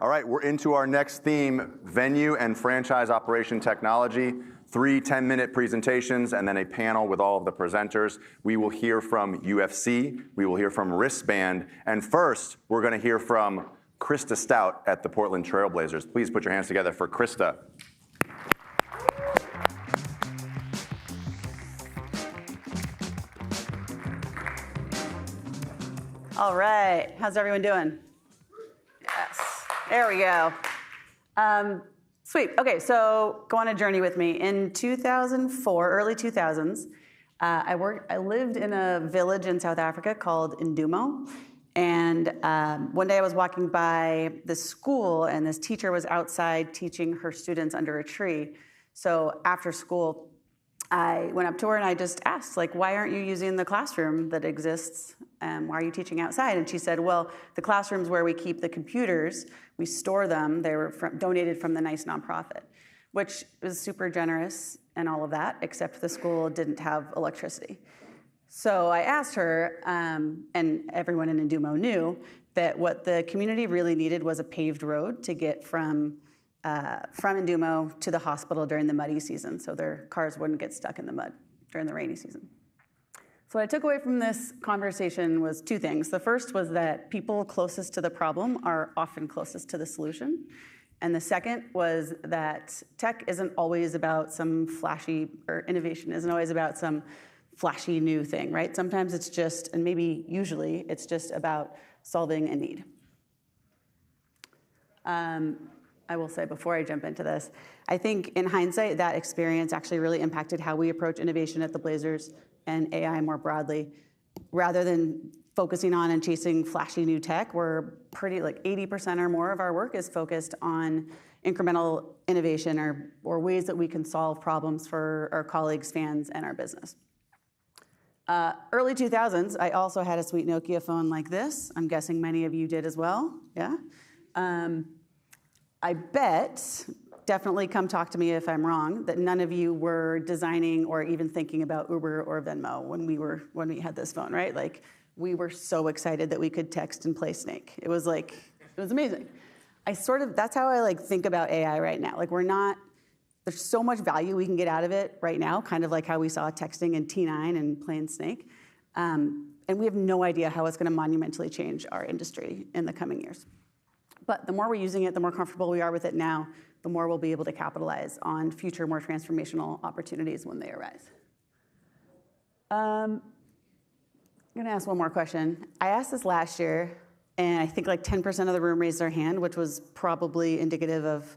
All right, we're into our next theme, venue and franchise operation technology. 3 10-minute presentations and then a panel with all of the presenters. We will hear from UFC, we will hear from Wristband, and first, we're gonna hear from Krista Stout at the Portland Trail Blazers. Please put your hands together for Krista. All right, how's everyone doing? Yes, there we go. Sweet, okay, so go on a journey with me. In 2004, early 2000s, I lived in a village in South Africa called Ndumo. And one day I was walking by the school and this teacher was outside teaching her students under a tree. So after school, I went up to her and I just asked, like, why aren't you using the classroom that exists? Why are you teaching outside? And she said, well, the classroom's where we keep the computers. We store them. They were donated from the NICE nonprofit, which was super generous and all of that, except the school didn't have electricity. So I asked her, and everyone in Ndumo knew, that what the community really needed was a paved road to get from Ndumo to the hospital during the muddy season, so their cars wouldn't get stuck in the mud during the rainy season. So what I took away from this conversation was 2 things. The first was that people closest to the problem are often closest to the solution. And the second was that tech isn't always about some flashy, or innovation isn't always about some flashy new thing, right? Sometimes it's just, and maybe usually, it's just about solving a need. I will say before I jump into this, I think in hindsight, that experience actually really impacted how we approach innovation at the Blazers and AI more broadly. Rather than focusing on and chasing flashy new tech, we're pretty, like 80% or more of our work is focused on incremental innovation or ways that we can solve problems for our colleagues, fans, and our business. Early 2000s, I also had a sweet Nokia phone like this. I'm guessing many of you did as well, yeah? I bet, definitely come talk to me if I'm wrong, that none of you were designing or even thinking about Uber or Venmo when we had this phone, right? Like, we were so excited that we could text and play Snake. It was amazing. That's how I like think about AI right now. Like, there's so much value we can get out of it right now, kind of like how we saw texting in T9 and playing Snake. And we have no idea how it's gonna monumentally change our industry in the coming years. But the more we're using it, the more comfortable we are with it now, the more we'll be able to capitalize on future, more transformational opportunities when they arise. I'm gonna ask one more question. I asked this last year, and I think like 10% of the room raised their hand, which was probably indicative of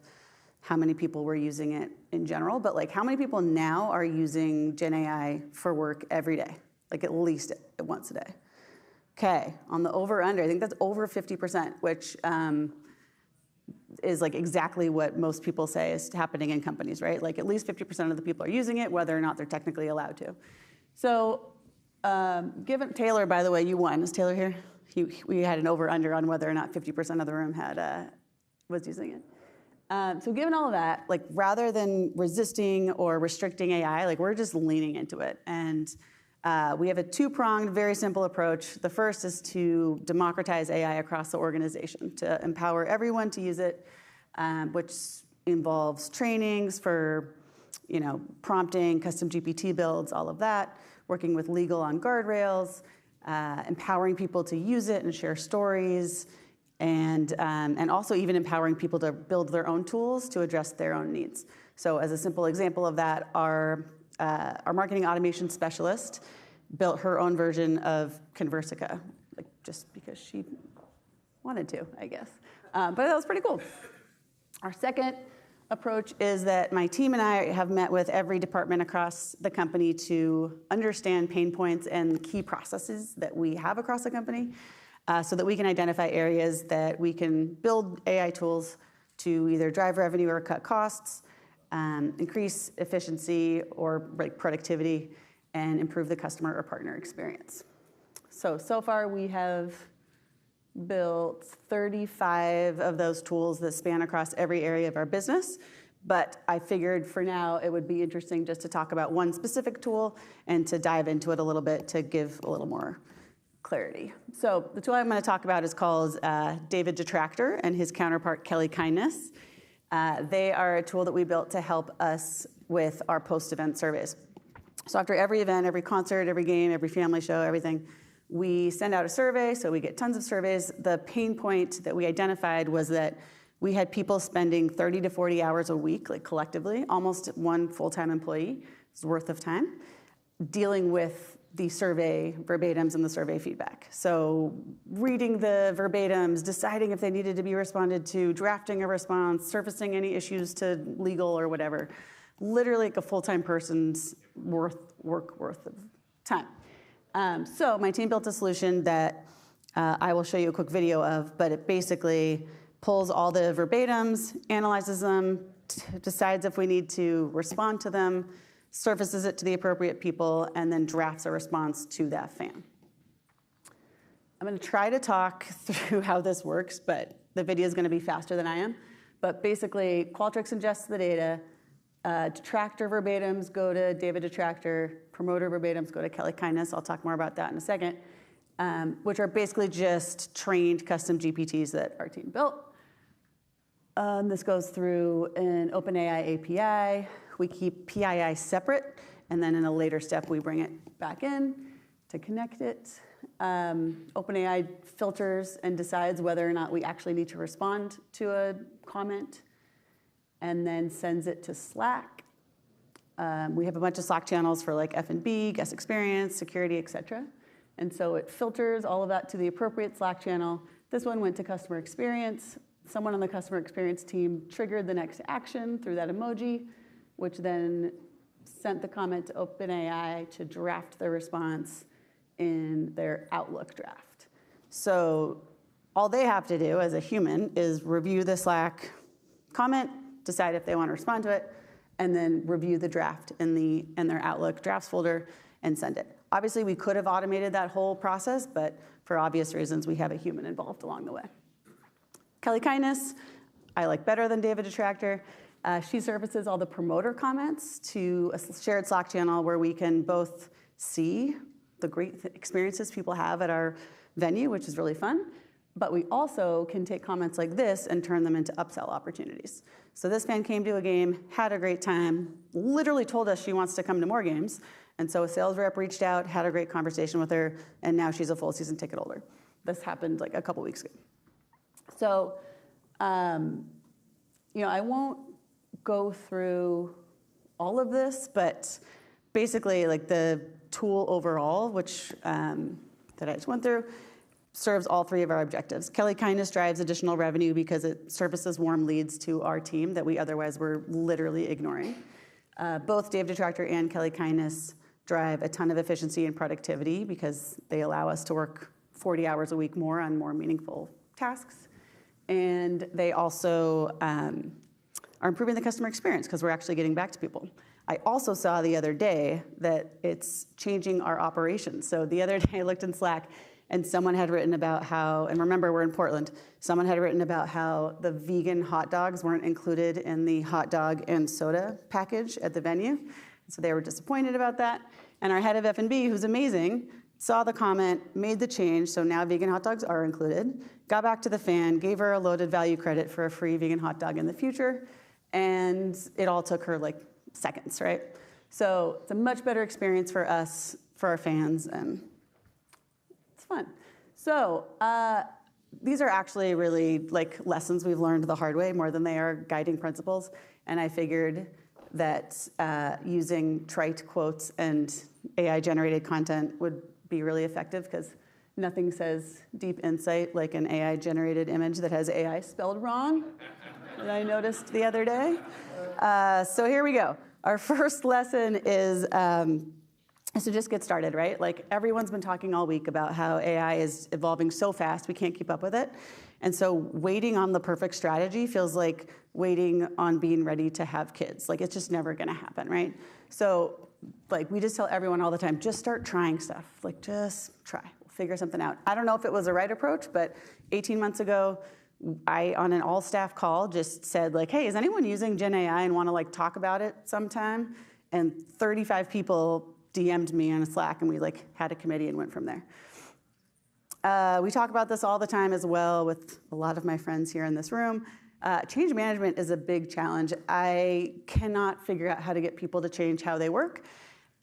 how many people were using it in general, but like how many people now are using Gen AI for work every day? Like at least once a day. Okay, on the over under, I think that's over 50%, which is like exactly what most people say is happening in companies, right? Like at least 50% of the people are using it, whether or not they're technically allowed to. So given Taylor, by the way, you won. Is Taylor here? We had an over under on whether or not 50% of the room was using it. So given all of that, like rather than resisting or restricting AI, like we're just leaning into it. And we have a 2-pronged, very simple approach. The first is to democratize AI across the organization, to empower everyone to use it, which involves trainings for, prompting, custom GPT builds, all of that, working with legal on guardrails, empowering people to use it and share stories, and also even empowering people to build their own tools to address their own needs. So as a simple example of that, our marketing automation specialist built her own version of Conversica, like just because she wanted to, I guess. But that was pretty cool. Our second approach is that my team and I have met with every department across the company to understand pain points and key processes that we have across the company so that we can identify areas that we can build AI tools to either drive revenue or cut costs, increase efficiency or productivity, and improve the customer or partner experience. So far we have built 35 of those tools that span across every area of our business, but I figured for now it would be interesting just to talk about one specific tool and to dive into it a little bit to give a little more clarity. So the tool I'm going to talk about is called David Detractor and his counterpart, Kelly Kindness. They are a tool that we built to help us with our post-event surveys. So after every event, every concert, every game, every family show, everything, we send out a survey, so we get tons of surveys. The pain point that we identified was that we had people spending 30 to 40 hours a week, like collectively, almost one full-time employee's worth of time, dealing with the survey verbatims and the survey feedback. So reading the verbatims, deciding if they needed to be responded to, drafting a response, surfacing any issues to legal or whatever. Literally like a full-time person's worth of time. So my team built a solution that I will show you a quick video of, but it basically pulls all the verbatims, analyzes them, decides if we need to respond to them, surfaces it to the appropriate people, and then drafts a response to that fan. I'm going to try to talk through how this works, but the video is going to be faster than I am. But basically, Qualtrics ingests the data. Detractor verbatims go to David Detractor. Promoter verbatims go to Kelly Kindness. I'll talk more about that in a second, which are basically just trained custom GPTs that our team built. This goes through an OpenAI API. We keep PII separate, and then in a later step, we bring it back in to connect it. OpenAI filters and decides whether or not we actually need to respond to a comment, and then sends it to Slack. We have a bunch of Slack channels for like F&B, guest experience, security, et cetera. And so it filters all of that to the appropriate Slack channel. This one went to customer experience. Someone on the customer experience team triggered the next action through that emoji, which then sent the comment to OpenAI to draft the response in their Outlook draft. So all they have to do as a human is review the Slack comment, decide if they want to respond to it, and then review the draft in their Outlook drafts folder and send it. Obviously, we could have automated that whole process, but for obvious reasons, we have a human involved along the way. Kelly Kindness, I like better than David Detractor. She surfaces all the promoter comments to a shared Slack channel where we can both see the great experiences people have at our venue, which is really fun, but we also can take comments like this and turn them into upsell opportunities. So this fan came to a game, had a great time, literally told us she wants to come to more games, and so a sales rep reached out, had a great conversation with her, and now she's a full season ticket holder. This happened like a couple weeks ago. So, I won't go through all of this, but basically, like the tool overall, which that I just went through, serves all three of our objectives. Kelly Kindness drives additional revenue because it surfaces warm leads to our team that we otherwise were literally ignoring. Both Dave Detractor and Kelly Kindness drive a ton of efficiency and productivity because they allow us to work 40 hours a week more on more meaningful tasks. And they also are improving the customer experience because we're actually getting back to people. I also saw the other day that it's changing our operations. So the other day I looked in Slack and someone had written about how, and remember we're in Portland, someone had written about how the vegan hot dogs weren't included in the hot dog and soda package at the venue. So they were disappointed about that. And our head of F&B, who's amazing, saw the comment, made the change, so now vegan hot dogs are included, got back to the fan, gave her a loaded value credit for a free vegan hot dog in the future, and it all took her like seconds, right? So it's a much better experience for us, for our fans, and it's fun. So these are actually really like lessons we've learned the hard way more than they are guiding principles, and I figured that using trite quotes and AI-generated content would be really effective because nothing says deep insight like an AI-generated image that has AI spelled wrong that I noticed the other day. So here we go. Our first lesson is to just get started, right? Like everyone's been talking all week about how AI is evolving so fast we can't keep up with it. And so waiting on the perfect strategy feels like waiting on being ready to have kids. Like it's just never gonna happen, right? So like we just tell everyone all the time, just start trying stuff. Like just try, we'll figure something out. I don't know if it was the right approach, but 18 months ago, I, on an all-staff call, just said like, hey, is anyone using Gen AI and wanna like talk about it sometime? And 35 people DM'd me on Slack and we like had a committee and went from there. we talk about this all the time as well with a lot of my friends here in this room. Change management is a big challenge. I cannot figure out how to get people to change how they work.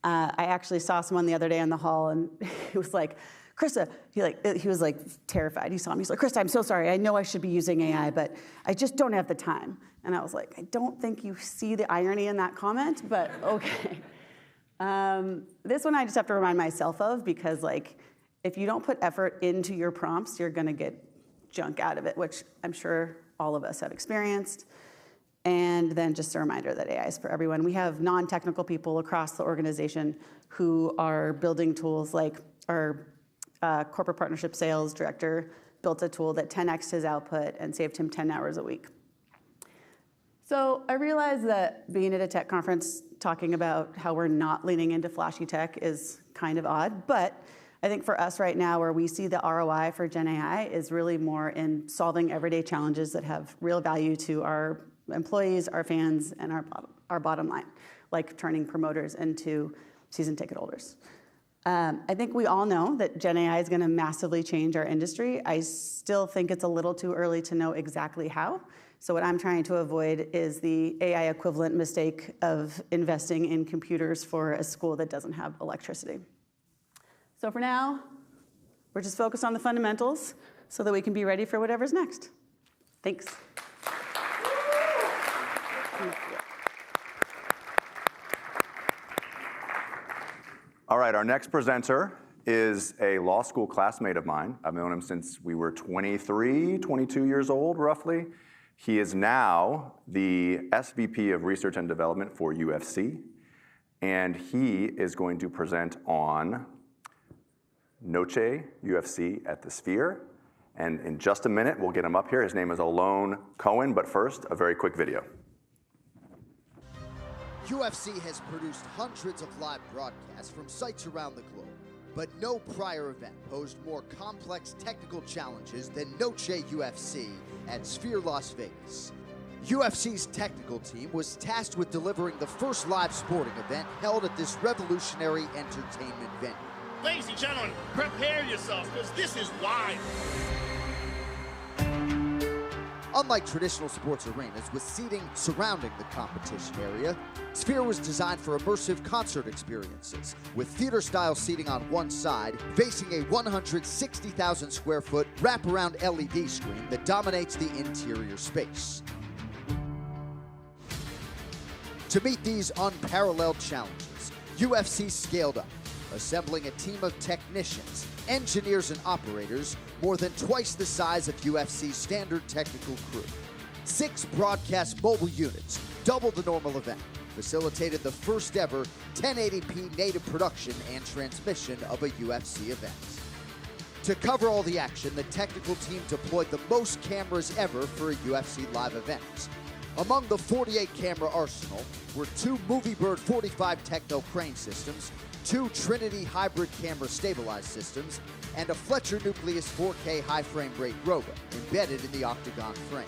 I actually saw someone the other day in the hall, and he was like, Krista, he was like terrified. He saw me. He's like, Krista, I'm so sorry. I know I should be using AI, but I just don't have the time. And I was like, I don't think you see the irony in that comment, but okay. This one I just have to remind myself of, because like, if you don't put effort into your prompts, you're gonna get junk out of it, which I'm sure all of us have experienced. And then just a reminder that AI is for everyone. We have non-technical people across the organization who are building tools, like our corporate partnership sales director built a tool that 10x'd his output and saved him 10 hours a week. So I realize that being at a tech conference talking about how we're not leaning into flashy tech is kind of odd, but I think for us right now, where we see the ROI for Gen AI is really more in solving everyday challenges that have real value to our employees, our fans, and our bottom line, like turning promoters into season ticket holders. I think we all know that Gen AI is going to massively change our industry. I still think it's a little too early to know exactly how. So what I'm trying to avoid is the AI equivalent mistake of investing in computers for a school that doesn't have electricity. So for now, we're just focused on the fundamentals so that we can be ready for whatever's next. Thanks. All right, our next presenter is a law school classmate of mine. I've known him since we were 23, 22 years old, roughly. He is now the SVP of Research and Development for UFC, and he is going to present on Noche UFC at the Sphere. And in just a minute, we'll get him up here. His name is Alon Cohen, but first, a very quick video. UFC has produced hundreds of live broadcasts from sites around the globe, but no prior event posed more complex technical challenges than Noche UFC at Sphere Las Vegas. UFC's technical team was tasked with delivering the first live sporting event held at this revolutionary entertainment venue. Ladies and gentlemen, prepare yourselves, because this is wild. Unlike traditional sports arenas with seating surrounding the competition area, Sphere was designed for immersive concert experiences, with theater-style seating on one side, facing a 160,000 square foot wraparound LED screen that dominates the interior space. To meet these unparalleled challenges, UFC scaled up, assembling a team of technicians, engineers, and operators more than twice the size of UFC's standard technical crew. 6 broadcast mobile units, double the normal event, facilitated the first ever 1080p native production and transmission of a UFC event. To cover all the action, the technical team deployed the most cameras ever for a UFC live event. Among the 48 camera arsenal were 2 MovieBird 45 Techno crane systems, 2 Trinity hybrid camera stabilized systems, and a Fletcher Nucleus 4K high frame rate Robo embedded in the Octagon frame.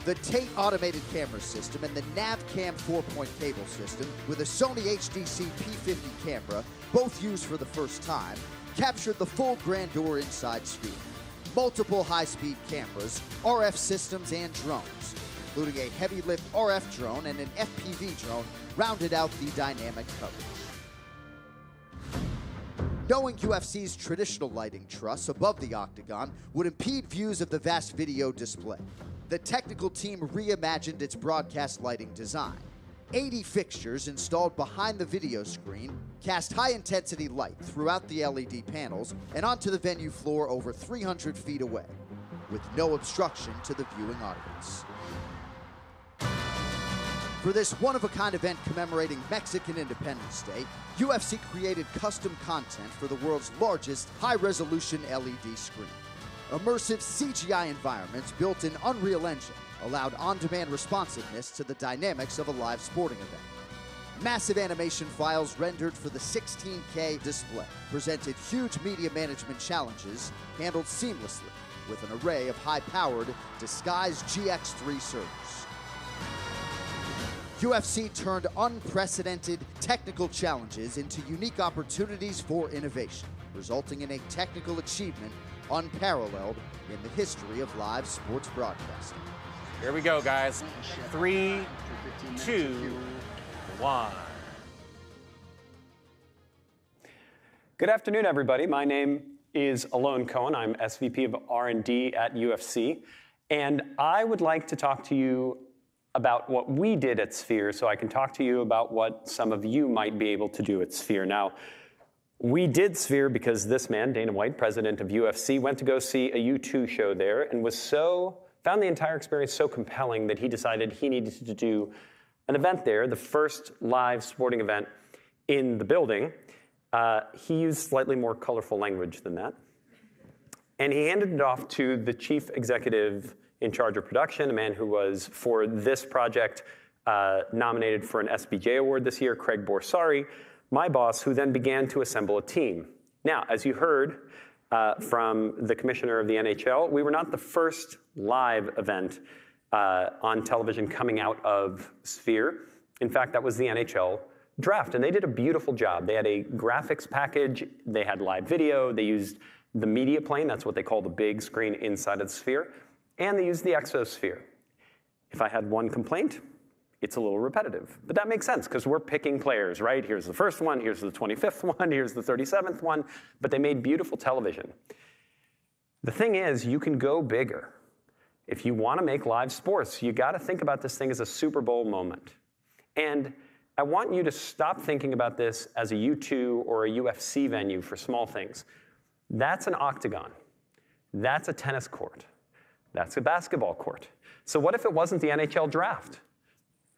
The Tate automated camera system and the NavCam 4-point cable system with a Sony HDC P50 camera, both used for the first time, captured the full grandeur inside Sphere. Multiple high-speed cameras, RF systems, and drones, including a heavy-lift RF drone and an FPV drone, rounded out the dynamic coverage. Knowing UFC's traditional lighting truss above the Octagon would impede views of the vast video display, the technical team reimagined its broadcast lighting design. 80 fixtures installed behind the video screen cast high-intensity light throughout the LED panels and onto the venue floor over 300 feet away, with no obstruction to the viewing audience. For this one-of-a-kind event commemorating Mexican Independence Day, UFC created custom content for the world's largest high-resolution LED screen. Immersive CGI environments built in Unreal Engine allowed on-demand responsiveness to the dynamics of a live sporting event. Massive animation files rendered for the 16K display presented huge media management challenges handled seamlessly with an array of high-powered Disguise GX3 servers. UFC turned unprecedented technical challenges into unique opportunities for innovation, resulting in a technical achievement unparalleled in the history of live sports broadcasting. Here we go, guys. 3, 2, 1. Good afternoon, everybody. My name is Alon Cohen. I'm SVP of R&D at UFC, and I would like to talk to you about what we did at Sphere, so I can talk to you about what some of you might be able to do at Sphere. Now, we did Sphere because this man, Dana White, president of UFC, went to go see a U2 show there and found the entire experience so compelling that he decided he needed to do an event there, the first live sporting event in the building. He used slightly more colorful language than that. And he handed it off to the chief executive in charge of production, a man who was, for this project, nominated for an SBJ award this year, Craig Borsari, my boss, who then began to assemble a team. Now, as you heard from the commissioner of the NHL, we were not the first live event on television coming out of Sphere. In fact, that was the NHL draft, and they did a beautiful job. They had a graphics package, they had live video, they used the media plane, that's what they call the big screen inside of the Sphere, and they used the Exosphere. If I had one complaint, it's a little repetitive, but that makes sense because we're picking players, right? Here's the first one, here's the 25th one, here's the 37th one, but they made beautiful television. The thing is, you can go bigger. If you want to make live sports, you got to think about this thing as a Super Bowl moment. And I want you to stop thinking about this as a U2 or a UFC venue for small things. That's an octagon. That's a tennis court. That's a basketball court. So what if it wasn't the NHL draft?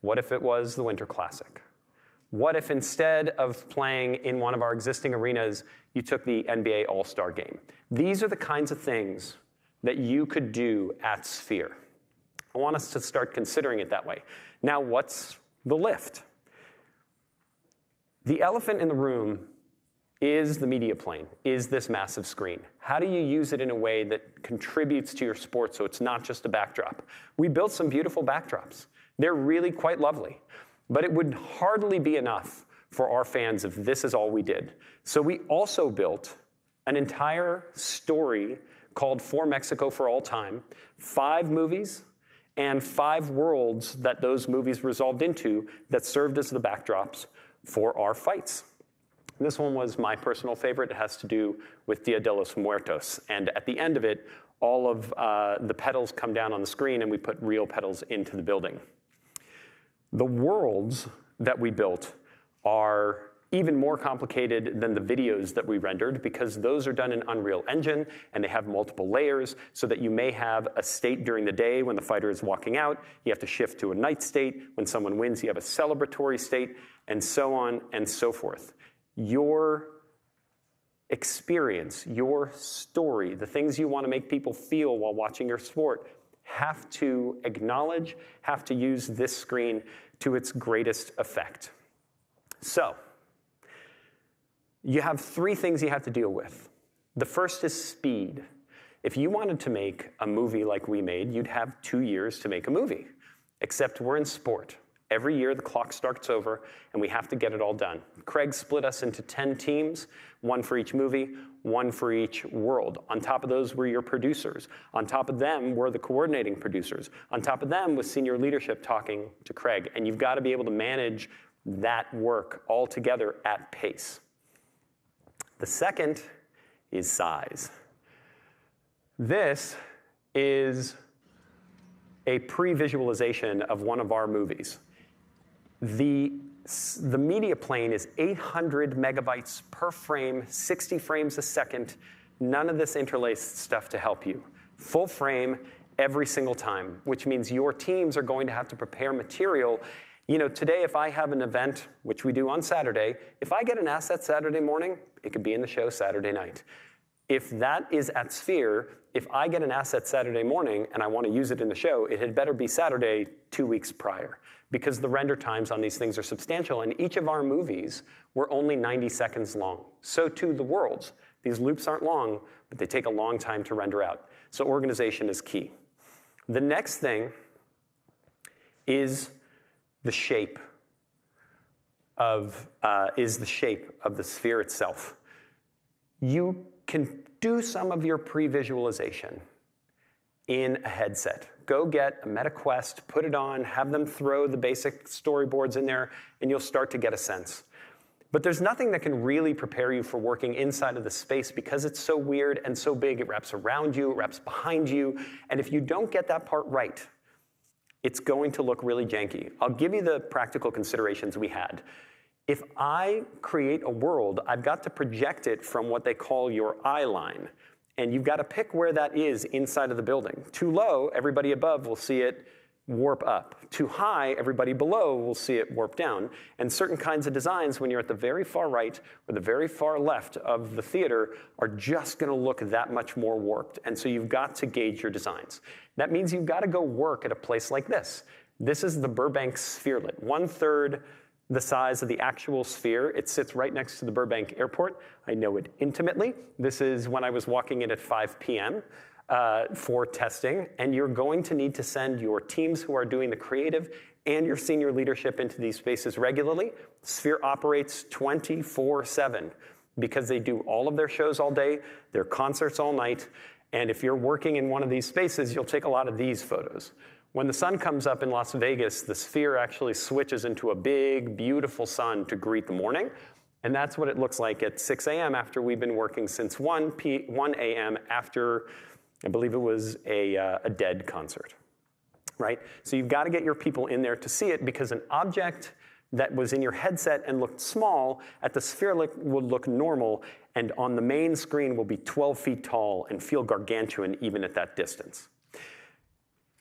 What if it was the Winter Classic? What if instead of playing in one of our existing arenas, you took the NBA All-Star Game? These are the kinds of things that you could do at Sphere. I want us to start considering it that way. Now, what's the lift? The elephant in the room is the media plane, is this massive screen. How do you use it in a way that contributes to your sport so it's not just a backdrop? We built some beautiful backdrops. They're really quite lovely, but it would hardly be enough for our fans if this is all we did. So we also built an entire story called For Mexico for All Time, 5 movies and 5 worlds that those movies resolved into that served as the backdrops for our fights. This one was my personal favorite. It has to do with Dia de los Muertos. And at the end of it, all of the petals come down on the screen and we put real petals into the building. The worlds that we built are even more complicated than the videos that we rendered because those are done in Unreal Engine and they have multiple layers so that you may have a state during the day when the fighter is walking out. You have to shift to a night state. When someone wins, you have a celebratory state, and so on and so forth. Your experience, your story, the things you want to make people feel while watching your sport have to acknowledge, have to use this screen to its greatest effect. So, you have 3 things you have to deal with. The first is speed. If you wanted to make a movie like we made, you'd have 2 years to make a movie, except we're in sport. Every year, the clock starts over, and we have to get it all done. Craig split us into 10 teams, 1 for each movie, 1 for each world. On top of those were your producers. On top of them were the coordinating producers. On top of them was senior leadership talking to Craig, and you've got to be able to manage that work all together at pace. The second is size. This is a pre-visualization of one of our movies. The media plane is 800 megabytes per frame, 60 frames a second. None of this interlaced stuff to help you. Full frame every single time, which means your teams are going to have to prepare material. You know, today if I have an event, which we do on Saturday, if I get an asset Saturday morning, it could be in the show Saturday night. If that is at Sphere, if I get an asset Saturday morning and I want to use it in the show, it had better be Saturday 2 weeks prior, because the render times on these things are substantial, and each of our movies were only 90 seconds long. So too the worlds. These loops aren't long, but they take a long time to render out. So organization is key. The next thing is the shape of the Sphere itself. You can do some of your pre-visualization in a headset. Go get a MetaQuest, put it on, have them throw the basic storyboards in there, and you'll start to get a sense. But there's nothing that can really prepare you for working inside of the space because it's so weird and so big. It wraps around you, it wraps behind you, and if you don't get that part right, it's going to look really janky. I'll give you the practical considerations we had. If I create a world, I've got to project it from what they call your eye line. And you've got to pick where that is inside of the building. Too low, everybody above will see it warp up. Too high, everybody below will see it warp down. And certain kinds of designs, when you're at the very far right or the very far left of the theater, are just going to look that much more warped. And so you've got to gauge your designs. That means you've got to go work at a place like this. This is the Burbank Spherelet, 1/3 the size of the actual sphere. It sits right next to the Burbank Airport. I know it intimately. This is when I was walking in at 5 p.m. For testing, and you're going to need to send your teams who are doing the creative and your senior leadership into these spaces regularly. Sphere operates 24/7 because they do all of their shows all day, their concerts all night, and if you're working in one of these spaces, you'll take a lot of these photos. When the sun comes up in Las Vegas, the Sphere actually switches into a big, beautiful sun to greet the morning. And that's what it looks like at 6 a.m. after we've been working since 1 a.m. after, I believe it was a Dead concert, right? So you've got to get your people in there to see it because an object that was in your headset and looked small at the Sphere would look normal, and on the main screen will be 12 feet tall and feel gargantuan even at that distance.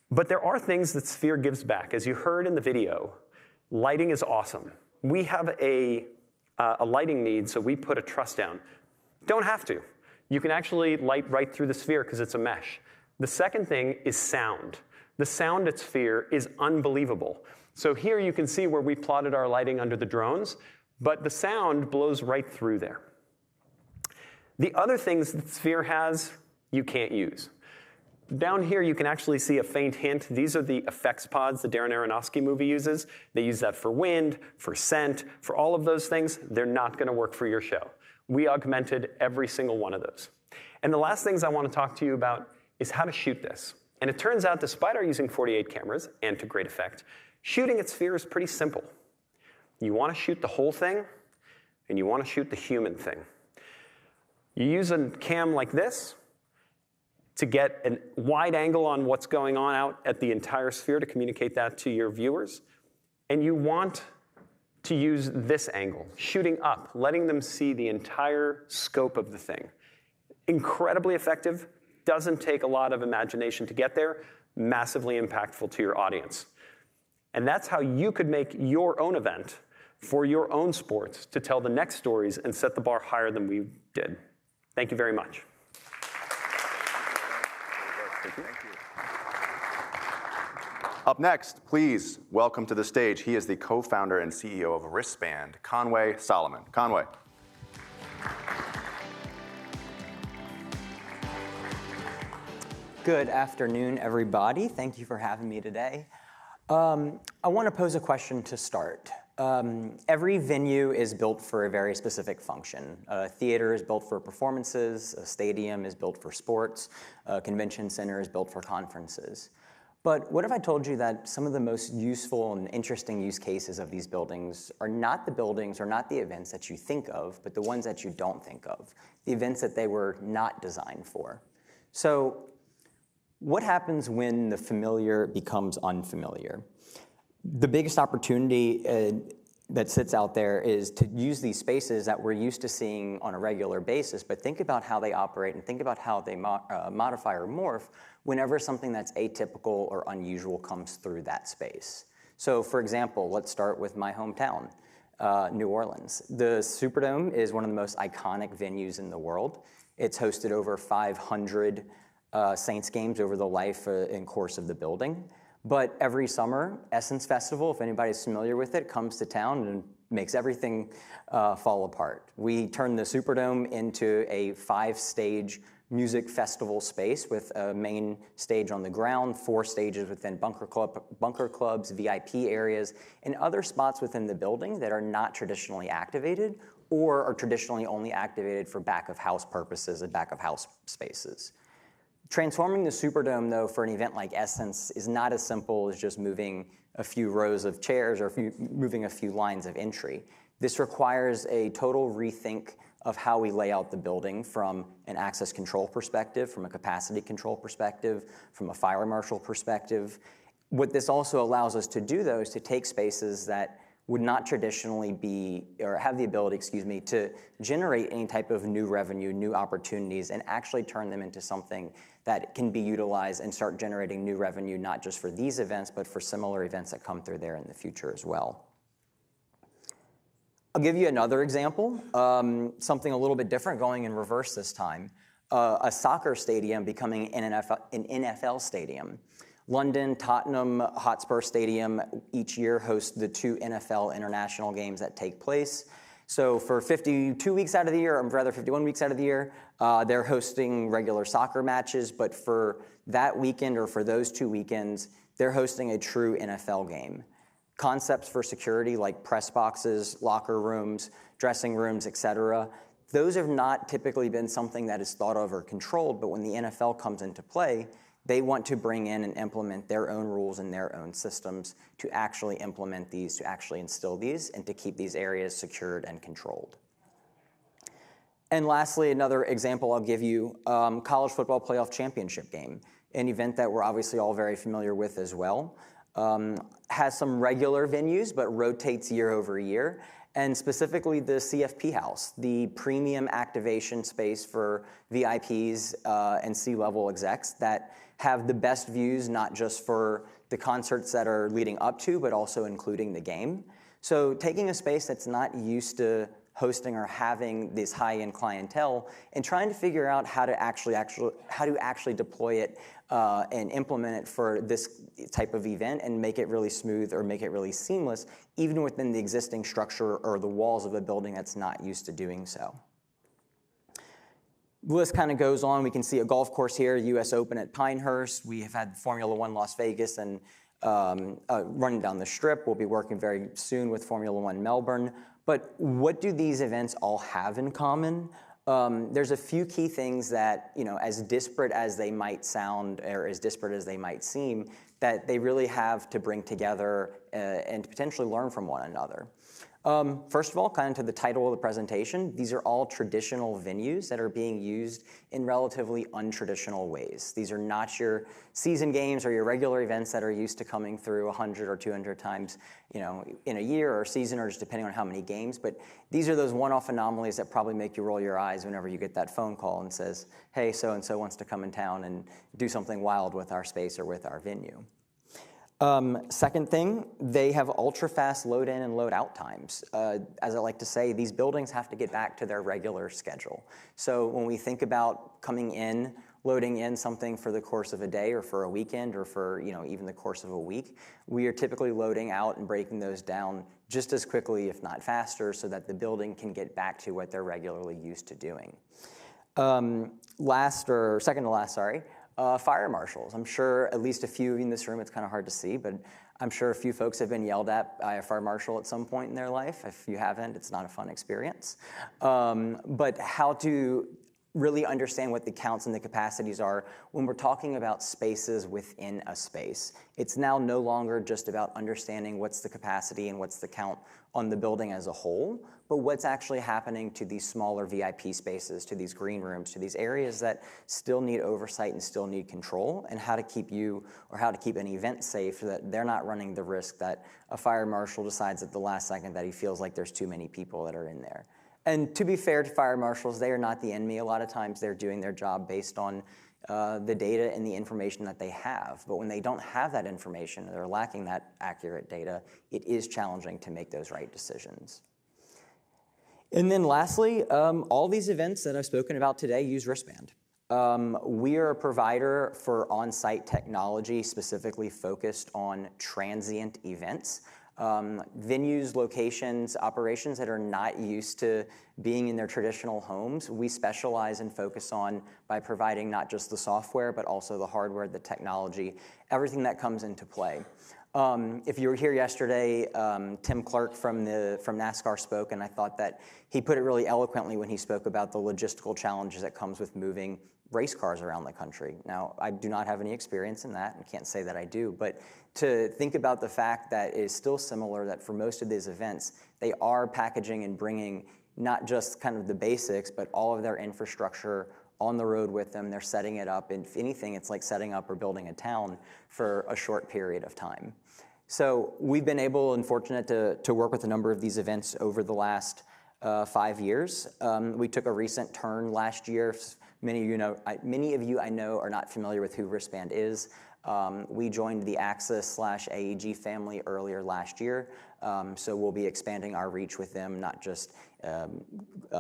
But there are things that Sphere gives back. As you heard in the video, lighting is awesome. We have a lighting need, so we put a truss down. Don't have to. You can actually light right through the Sphere because it's a mesh. The second thing is sound. The sound at Sphere is unbelievable. So here you can see where we plotted our lighting under the drones, but the sound blows right through there. The other things that Sphere has, you can't use. Down here, you can actually see a faint hint. These are the effects pods the Darren Aronofsky movie uses. They use that for wind, for scent, for all of those things. They're not going to work for your show. We augmented every single one of those. And the last things I want to talk to you about is how to shoot this. And it turns out, despite our using 48 cameras, and to great effect, shooting at Sphere is pretty simple. You want to shoot the whole thing, and you want to shoot the human thing. You use a cam like this to get a wide angle on what's going on out at the entire Sphere to communicate that to your viewers. And you want to use this angle, shooting up, letting them see the entire scope of the thing. Incredibly effective, doesn't take a lot of imagination to get there, massively impactful to your audience. And that's how you could make your own event for your own sports to tell the next stories and set the bar higher than we did. Thank you very much. Thank you. Up next, please welcome to the stage. He is the co-founder and CEO of Wristband, Conway Solomon. Conway. Good afternoon, everybody. Thank you for having me today. I want to pose a question to start. Every venue is built for a very specific function. A theater is built for performances, a stadium is built for sports, a convention center is built for conferences. But what if I told you that some of the most useful and interesting use cases of these buildings are not the buildings or not the events that you think of, but the ones that you don't think of, the events that they were not designed for? So what happens when the familiar becomes unfamiliar? The biggest opportunity that sits out there is to use these spaces that we're used to seeing on a regular basis, but think about how they operate and think about how they modify or morph whenever something that's atypical or unusual comes through that space. So for example, let's start with my hometown, New Orleans. The Superdome is one of the most iconic venues in the world. It's hosted over 500 Saints games over the life and course of the building. But every summer, Essence Festival, if anybody's familiar with it, comes to town and makes everything fall apart. We turn the Superdome into a 5-stage music festival space with a main stage on the ground, 4 stages within bunker clubs, VIP areas, and other spots within the building that are not traditionally activated or are traditionally only activated for back-of-house purposes and back-of-house spaces. Transforming the Superdome, though, for an event like Essence is not as simple as just moving a few rows of chairs or moving a few lines of entry. This requires a total rethink of how we lay out the building from an access control perspective, from a capacity control perspective, from a fire marshal perspective. What this also allows us to do, though, is to take spaces that would not traditionally be, or have the ability, to generate any type of new revenue, new opportunities, and actually turn them into something that can be utilized and start generating new revenue, not just for these events, but for similar events that come through there in the future as well. I'll give you another example, something a little bit different, going in reverse this time. A soccer stadium becoming an NFL stadium. London, Tottenham Hotspur Stadium each year hosts the 2 NFL international games that take place. So for 52 weeks out of the year, or rather 51 weeks out of the year, they're hosting regular soccer matches, but for that weekend or for those 2 weekends, they're hosting a true NFL game. Concepts for security like press boxes, locker rooms, dressing rooms, etc. Those have not typically been something that is thought of or controlled, but when the NFL comes into play, they want to bring in and implement their own rules and their own systems to actually implement these, to actually instill these, and to keep these areas secured and controlled. And lastly, another example I'll give you, College Football Playoff Championship game, an event that we're obviously all very familiar with as well. Has some regular venues, but rotates year over year. And specifically the CFP House, the premium activation space for VIPs and C-level execs that have the best views, not just for the concerts that are leading up to, but also including the game. So taking a space that's not used to hosting or having this high-end clientele and trying to figure out how to actually deploy it and implement it for this type of event and make it really smooth or make it really seamless, even within the existing structure or the walls of a building that's not used to doing so. The list kind of goes on. We can see a golf course here, US Open at Pinehurst. We have had Formula One Las Vegas and running down the Strip. We'll be working very soon with Formula One Melbourne. But what do these events all have in common? There's a few key things that, as disparate as they might sound or as disparate as they might seem, that they really have to bring together and potentially learn from one another. First of all, kind of to the title of the presentation, these are all traditional venues that are being used in relatively untraditional ways. These are not your season games or your regular events that are used to coming through 100 or 200 times, in a year or season, or just depending on how many games. But these are those one-off anomalies that probably make you roll your eyes whenever you get that phone call and says, hey, so-and-so wants to come in town and do something wild with our space or with our venue. Second thing, they have ultra-fast load-in and load-out times. As I like to say, these buildings have to get back to their regular schedule. So when we think about coming in, loading in something for the course of a day or for a weekend or for even the course of a week, we are typically loading out and breaking those down just as quickly, if not faster, so that the building can get back to what they're regularly used to doing. Second to last, fire marshals. I'm sure at least a few in this room, it's kind of hard to see, but I'm sure a few folks have been yelled at by a fire marshal at some point in their life. If you haven't, it's not a fun experience. But how to really understand what the counts and the capacities are when we're talking about spaces within a space. It's now no longer just about understanding what's the capacity and what's the count on the building as a whole, but what's actually happening to these smaller VIP spaces, to these green rooms, to these areas that still need oversight and still need control, and how to keep an event safe so that they're not running the risk that a fire marshal decides at the last second that he feels like there's too many people that are in there. And to be fair to fire marshals, they are not the enemy. A lot of times they're doing their job based on the data and the information that they have. But when they don't have that information or they're lacking that accurate data, it is challenging to make those right decisions. And then lastly, all these events that I've spoken about today use wristband. We are a provider for on-site technology specifically focused on transient events. Venues, locations, operations that are not used to being in their traditional homes, we specialize and focus on by providing not just the software, but also the hardware, the technology, everything that comes into play. If you were here yesterday, Tim Clark from NASCAR spoke, and I thought that he put it really eloquently when he spoke about the logistical challenges that comes with moving race cars around the country. Now, I do not have any experience in that and can't say that I do, but to think about the fact that it is still similar that for most of these events, they are packaging and bringing not just kind of the basics, but all of their infrastructure on the road with them. They're setting it up. And if anything, it's like setting up or building a town for a short period of time. So we've been able and fortunate to work with a number of these events over the last 5 years. We took a recent turn last year. Many of you I know are not familiar with who Wristband is. We joined the Axis/AEG family earlier last year, so we'll be expanding our reach with them, not just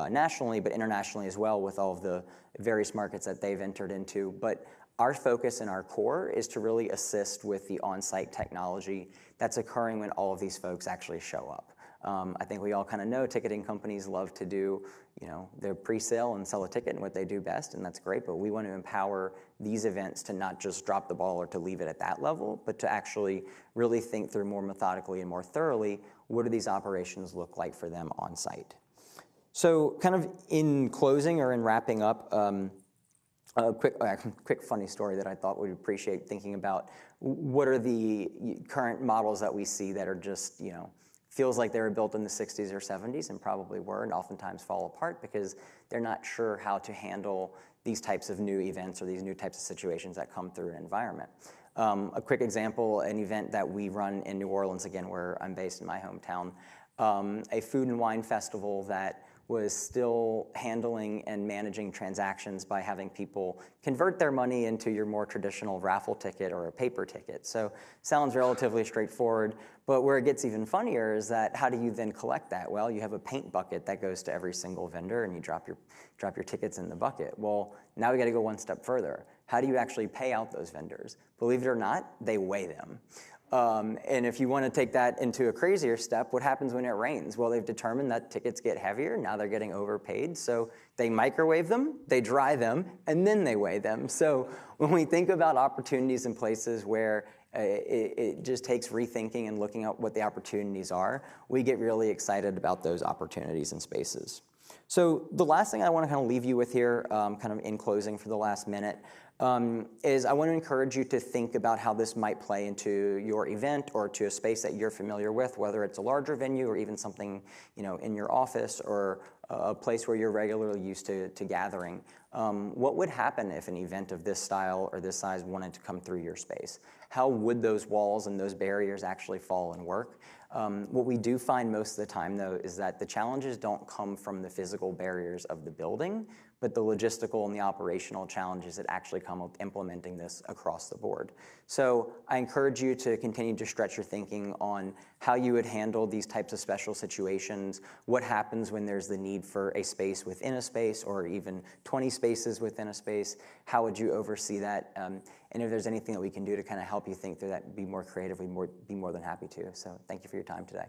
nationally, but internationally as well with all of the various markets that they've entered into. But our focus and our core is to really assist with the on-site technology that's occurring when all of these folks actually show up. I think we all kind of know ticketing companies love to do, their pre-sale and sell a ticket and what they do best, and that's great, but we want to empower these events to not just drop the ball or to leave it at that level, but to actually really think through more methodically and more thoroughly, what do these operations look like for them on site? So kind of in closing or in wrapping up, a quick funny story that I thought we'd appreciate thinking about. What are the current models that we see that are just, feels like they were built in the 60s or 70s and probably were and oftentimes fall apart because they're not sure how to handle these types of new events or these new types of situations that come through an environment. A quick example, an event that we run in New Orleans, again, where I'm based in my hometown, a food and wine festival that was still handling and managing transactions by having people convert their money into your more traditional raffle ticket or a paper ticket. So sounds relatively straightforward, but where it gets even funnier is that how do you then collect that? Well, you have a paint bucket that goes to every single vendor and you drop your tickets in the bucket. Well, now we gotta go one step further. How do you actually pay out those vendors? Believe it or not, they weigh them. And if you want to take that into a crazier step, what happens when it rains? Well, they've determined that tickets get heavier. Now they're getting overpaid. So they microwave them, they dry them, and then they weigh them. So when we think about opportunities in places where it just takes rethinking and looking at what the opportunities are, we get really excited about those opportunities and spaces. So the last thing I want to kind of leave you with here, kind of in closing for the last minute, is I want to encourage you to think about how this might play into your event or to a space that you're familiar with, whether it's a larger venue or even something in your office or a place where you're regularly used to gathering. What would happen if an event of this style or this size wanted to come through your space? How would those walls and those barriers actually fall and work? What we do find most of the time, though, is that the challenges don't come from the physical barriers of the building, but the logistical and the operational challenges that actually come with implementing this across the board. So I encourage you to continue to stretch your thinking on how you would handle these types of special situations, what happens when there's the need for a space within a space or even 20 spaces within a space, how would you oversee that? And if there's anything that we can do to kind of help you think through that, be more creative, we'd be more than happy to. So thank you for your time today.